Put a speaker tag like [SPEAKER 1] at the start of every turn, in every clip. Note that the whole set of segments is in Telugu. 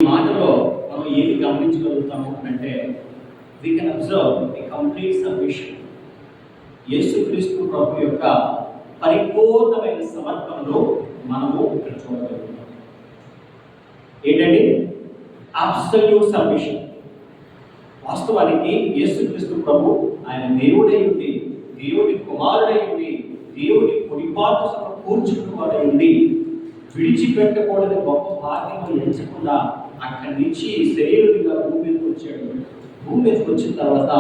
[SPEAKER 1] ఈ మాటలో మనం ఏమి గమనించగలుగుతాము అంటే we can observe a complete submission. యేసుక్రీస్తు ప్రభు యొక్క పరిపూర్ణమైన సమర్పణలో మనము ఇక్కడ చూడగలుగుతాం. ఏంటండి? Absolute submission. వాస్తవానికి యేసుక్రీస్తు ప్రభు ఆయన దేవుడై ఉండి, దేవుడి కుమారుడై ఉండి, దేవుడి పొడిపాటు కూర్చున్నవాడై ఉండి, విడిచిపెట్టకూడని గొప్ప భాగ్యము ఎంచకుండా అక్కడి నుంచి శరీరుడిగా భూమి మీదకి వచ్చాడు. భూమి మీదకి వచ్చిన తర్వాత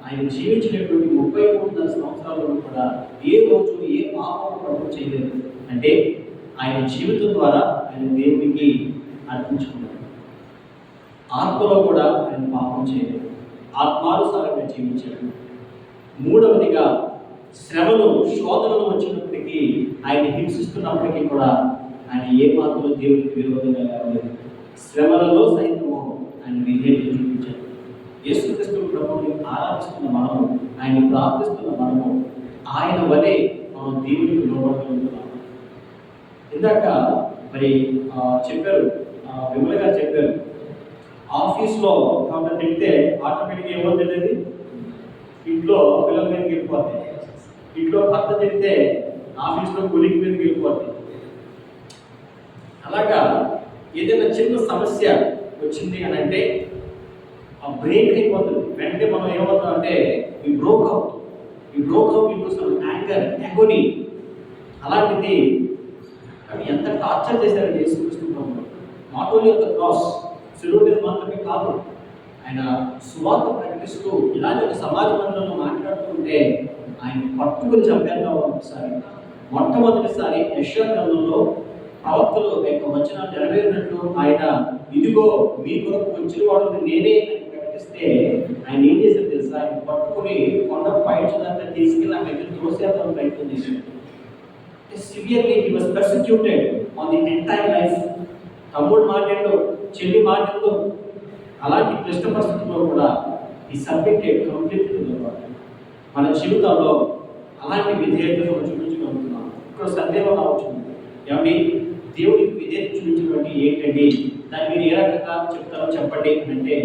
[SPEAKER 1] ఆయన జీవించినటువంటి 33 సంవత్సరాలలో కూడా ఏ రోజు ఏ పాపం ప్రభు చేయలేదు. అంటే ఆయన జీవితం ద్వారా ఆయన దేవునికి అర్పించుకున్నాడు. ఆత్మలో కూడా ఆయన పాపం చేయలేదు, ఆత్మానుసారంగా జీవించాడు. మూడవదిగా శ్రమలు శోధనలు వచ్చినప్పటికీ ఆయన హింసిస్తున్నప్పటికీ కూడా ఆయన ఏ మాత్రం దేవుడికి విరోధంగా లేవలేదు. శ్రమలలో సైతము ఆయన విధేయత చూపించాడు. యేసుక్రీస్తు ప్రభువుని ఆరాధిస్తున్న మనము, ఆయన ప్రార్థిస్తున్న మనము ఆయన వలె మనం దేవుడికి లోబడగలుగుతున్నాము. ఇందాక మరి చెప్పారు, విమల గారు చెప్పారు, ఆఫీస్లో కాబట్టి తింటే ఆటోమేటిక్గా ఏమో తెలియదు, ఇంట్లో పిల్లల మీదకి వెళ్ళిపోతాయి. ఇంట్లో భర్త తింటే ఆఫీస్లో కొలీగ్ మీదకి వెళ్ళిపోతాయి. అలాగా ఏదైనా చిన్న సమస్య వచ్చింది అని అంటే బ్రేక్ అయిపోతుంది. వెంటనే మనం ఏమవుతాం అంటే ఈ broke out into some anger, agony. అలాంటిది అవి ఎంత టార్చర్ చేశారండి యేసుక్రీస్తు ప్రభువు. Not only on the cross, శిలువ మీద మాత్రమే కాదు, ఆయన సువార్త ప్రకటిస్తూ ఇలాంటి ఒక సమాజ మందిరంలో మాట్లాడుతుంటే ఆయన పట్టుకుని చంపేద్దాం. ఒకసారి మొట్టమొదటిసారి యెషయా గ్రంథంలో ప్రవక్తలు యొక్క వచనాలు నెరవేరినట్లు ఆయన ఇదిగో మీ కొరకు వచ్చిన వాడు నేనే అని ప్రకటిస్తే ఆయన ఏం చేశారు తెలుసా? ఆయన పట్టుకుని కొండ పైచదంతా తీసుకెళ్ళి ఆమె తోసేద్దాం ప్రయత్నం చేశాడు. Severely he was persecuted on the entire life. తమ్ముడు మాట్లాడు, చెల్లి మాట్లాడు, అలాంటి క్లిష్ట పరిస్థితుల్లో కూడా ఈ సబ్జెక్టెడ్ కంప్లీట్. మన జీవితంలో అలాంటి విధేయతను మనం చూపించగలుగుతున్నాం. ఇక్కడ సందేహం రావచ్చు, ఏమండి దేవుడికి విధేయత చూపించడం ఏంటండి, దాన్ని మీరు ఏ రకంగా చెప్తారో చెప్పండి అంటే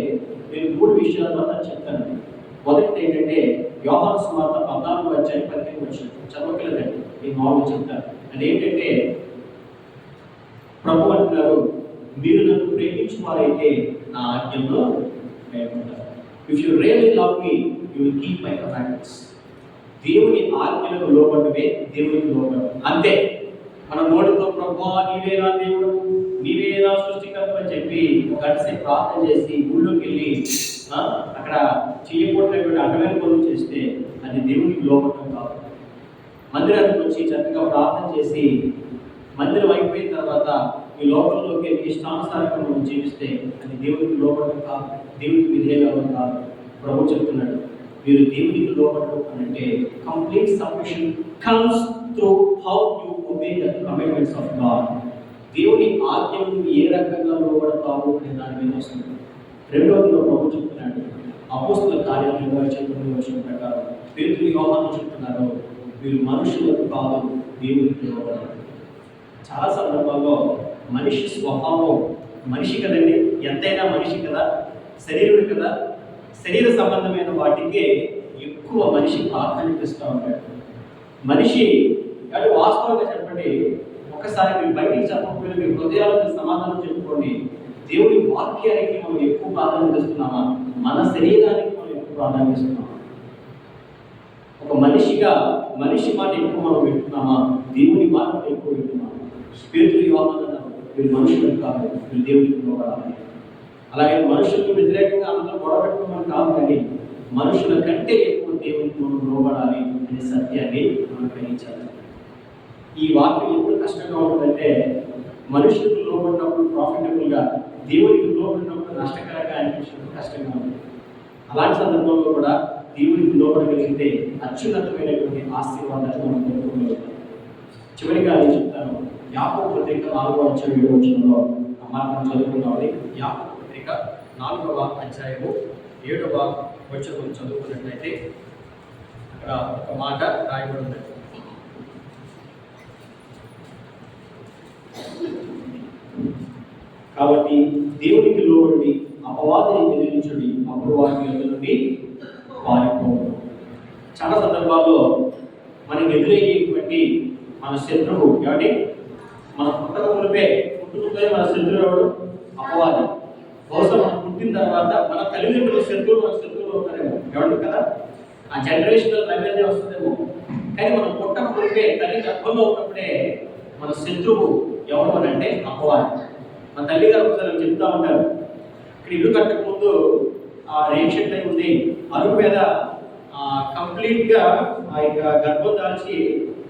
[SPEAKER 1] నేను 3 విషయాల్లో నేను చెప్తాను. మొదటిది ఏంటంటే యోహాను సువార్త 14:15 చదవగలదండి, నేను మామూలు చెప్తాను. అదేంటంటే ప్రభు అంటున్నారు, మీరు నన్ను ప్రేమించువారైతే నా ఆజ్ఞల్లో ఉంటారు. If you really love me you will keep my commandments. దేవుని ఆజ్ఞలకు లోబడమే దేవునికి లోబడడం, అంతే. మన నోటితో ప్రభువా నీవే నా దేవుడు, నీవే నా సృష్టికర్త అని చెప్పి ఒక గంటసేపు ప్రార్థన చేసి ఊళ్ళోకి వెళ్ళి అక్కడ చేయకూడనటువంటి అడ్డమైన పనులు చేస్తే అది దేవునికి లోబడటం కాదు. మందిరానికి వచ్చి చక్కగా ప్రార్థన చేసి మందిరం అయిపోయిన తర్వాత ఈ లోకంలోకి ఇష్టానుసారంగా మనం జీవిస్తే అది దేవునికి లోబడటం కాదు, దేవునికి విధేయడం కాదు. ప్రభు చెప్తున్నాడు, మీరు దేవునికి లోబడటం అంటే complete submission comes through how you obey the commandments of God. దేవుని ఆజ్ఞను ఏ రకంగా లోబడతావు అనే దాని మీద వస్తుంది. రెండవదిలో ప్రభు చెప్తున్నాడు, అపోస్తల కార్యాలు 29 ప్రకారం పేతురు యోహాను చెప్తున్నారు, మీరు మనుషులకు కాదు దేవునికి లోబడాలి. చాలా సందర్భాల్లో మనిషి స్వభావం, మనిషి కదండి, ఎంతైనా మనిషి కదా, శరీరుడు కదా, శరీర సంబంధమైన వాటికే ఎక్కువ మనిషి ప్రాధాన్యత ఇస్తూ ఉంటాడు. మనిషి అంటే వాస్తవంగా చెప్పండి, ఒకసారి మీరు బయటికి చెప్పకపోయినా మీ హృదయాలకు సమాధానం చెప్పుకోండి, దేవుడి వాక్యానికి మనం ఎక్కువ ప్రాధాన్యత ఇస్తున్నామా, మన శరీరానికి మనం ఎక్కువ ప్రాధాన్యత ఇస్తున్నామా? ఒక మనిషిగా మనిషి మాట ఎక్కువ మనం వింటున్నామా, దేవుని మాట ఎక్కువ వింటున్నామా? పేతురు యోహాను మీరు మనుషులకు కాదు, మీరు దేవుడికి లోబడాలి. అలాగే మనుషులకు వ్యతిరేకంగా అందరూ గొడవ పెట్టుకోమని కాదు, కానీ మనుషుల కంటే ఎక్కువ దేవునికి మనం లోబడాలి అనే సత్యాన్ని మనం గ్రహించాలి. ఈ వాక్యం ఎప్పుడు కష్టంగా ఉంటుందంటే మనుషులకు లోబడినప్పుడు ప్రాఫిటబుల్గా, దేవునికి లోబడినప్పుడు నష్టకరంగా అనిపించినప్పుడు కష్టంగా ఉంటుంది. అలాంటి సందర్భంలో కూడా దేవునికి లోబడగలిగితే అత్యున్నతమైనటువంటి ఆశీర్వాదాలు మనం పొందుకోగలుగుతాం. చివరిగా నేను చెప్తాను, యాకోబు పత్రిక 4:7 ఆ మాట చదువుకున్నామని. యాకోబు పత్రిక 4:7 చదువుకున్నట్లయితే అక్కడ ఒక మాట రాయబడి ఉంది. కాబట్టి దేవునికి లోబడి అపవాదిని ఎదిరించుడి, అప్పుడు వారి యొద్ద నుండి పారిపోవడం. చాలా సందర్భాల్లో మనకి ఎదురయ్యేటువంటి మన శత్రువు కాబట్టి మన పుట్టక మునిపే పుట్టుకనే మన శత్రువు ఎవడు? అపవాది. బహుశా మనం పుట్టిన తర్వాత మన తల్లిదండ్రుల శత్రువులు మన శత్రువులు ఉంటారేమో, ఎవరు కదా, ఆ జనరేషనల్ రైవల్రీ వస్తుందేమో. కానీ మనం పుట్టక మునిపే తల్లి గర్భంలో ఉన్నప్పుడే మన శత్రువు ఎవరు అని అంటే అపవాది. మన తల్లి గారు ఒకసారి చెప్తా ఉంటారు, ఇక్కడ ఇల్లు కట్టక ముందు రేక్ షెడ్ అయి ఉంది, అరుగు మీద కంప్లీట్గా ఆ యొక్క గర్భం దాల్చి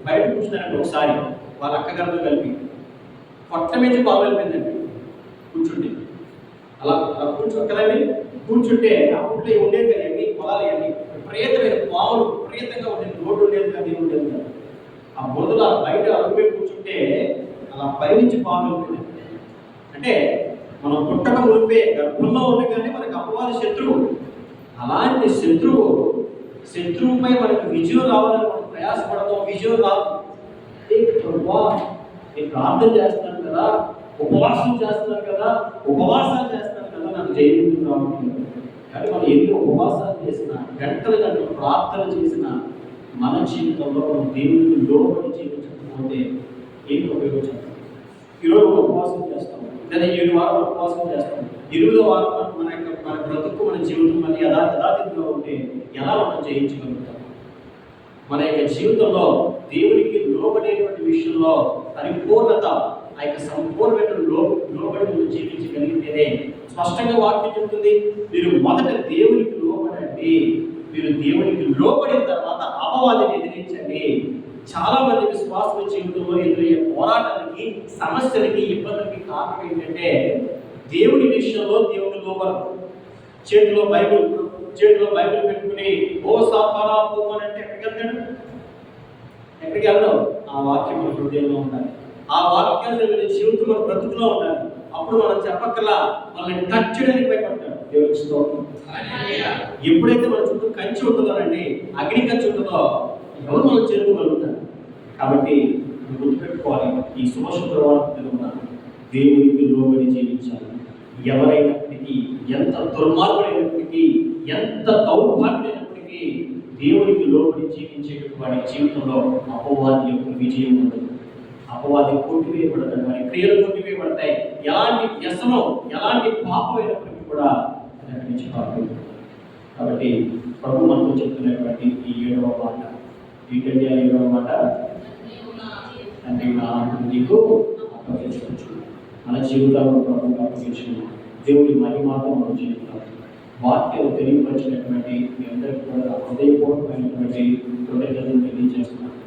[SPEAKER 1] బయట కూర్చున్నారంటే ఒకసారి వాళ్ళ అక్క గారితో కలిపి పొట్ట మీద పాలు వెళ్ళిపోయిందండి కూర్చుంటే. అలా ఒక్కదాన్ని కూర్చుంటే అప్పట్లో ఉండేది కదండి, పొలాలు అన్నీ విపరీతమైన పాములు, విపరీతంగా ఉండేది, రోడ్డు ఉండేది కానీ ఉండేది కాదు. ఆ బురదలో బయట అడుగు కూర్చుంటే అలా పైనుంచి పాము వెళ్ళిపోయింది. అంటే మనం పుట్టక మునిపే గర్భంలో ఉండగానే మనకు అపవాది శత్రువు. అలాంటి శత్రువుపై మనకు విజయం రావాలని మనం ప్రయాసపడతాం, విజయం రాదు. నేను ప్రార్థన చేస్తున్నాను కదా, ఉపవాసాలు చేస్తున్నాను కదా, నాకు జయించు రావడం. కానీ మనం ఎన్ని ఉపవాసాలు చేసినా, గంటలు ప్రార్థన చేసినా మన జీవితంలో మనం దేవునికి లోబడి జీవించకపోతే ఏం ఉపయోగించాలి? ఈరోజు ఉపవాసం చేస్తాం, లేదా 7 వారాలు ఉపవాసం చేస్తాం, 8వ వారం మన బ్రతుకు, మన జీవితం మన యథాతిథిలో ఉంటే ఎలా మనం జయించగలుగుతాం? మన యొక్క జీవితంలో దేవునికి లోబడేటువంటి విషయంలో పరిపూర్ణత, ఆ యొక్క సంపూర్ణమైన లోబడి జీవించగలిగితేనే స్పష్టంగా వాక్యం చెబుతుంది, మీరు మొదట దేవునికి లోబడండి, మీరు దేవునికి లోబడిన తర్వాత అపవాదిని ఎదిరించండి. చాలా మంది విశ్వాసుల జీవితంలో ఎదురయ్యే పోరాటానికి, సమస్యలకి, ఇబ్బందులకి కారణం ఏంటంటే దేవుని విషయంలో దేవుని లోబడం. చేతిలో బైబిల్ పెట్టుకుని ఓ సాతానా పోమనంటే ఎక్కడికి వెళ్ళడం? ఆ వాక్యం మన హృదయంలో ఉండాలి, ఆ వాక్యాన్ని మన జీవితం మన బ్రతుకులో ఉండాలి. అప్పుడు మనం చెప్పక్కలా మనల్ని టచ్ చేయడానికి భయపడతాడు దేవుని స్తోత్రం. ఎప్పుడైతే మన చుట్టూ కంచి ఉంటుందోనండి, అగ్ని కంచి ఉంటుందో ఎవరు మనం చేరుకోగలుగుతారు. కాబట్టి గుర్తుపెట్టుకోవాలి, ఈ శుభశుక్రవారం దేవునికి లోబడి జీవించాలి. ఎవరైనప్పటికీ, ఎంత దుర్మార్గుడైనప్పటికీ, ఎంత దౌర్భాగ్యుడైనప్పటికీ దేవునికి లోబడి జీవించేటటువంటి జీవితంలో అపవాది యొక్క విజయం ఉంటుంది. అపవాది కొట్టివేయబడతాడు, వారి క్రియలు కొట్టివేయబడతాయి. ఎలాంటి వ్యసనం, ఎలాంటి పాపం అయినప్పటికీ కూడా అది అక్కడి నుంచి పాల్గొంటుంది. కాబట్టి ప్రభు మనతో చెప్తున్నటువంటి ఈ 7వ మాట ఏంటంటే, ఆ 7వ మాట అంటే నీకు అప్పగించవచ్చు. మన జీవితాలను ప్రభుత్వం అప్పగించిన దేవుడి మహిమాతో మనం జీవితాం. వాక్యం తెలియపరిచినటువంటి మీ అందరికీ కూడా హృదయపూర్వకమైనటువంటి కృతజ్ఞతలు తెలియజేస్తున్నాను.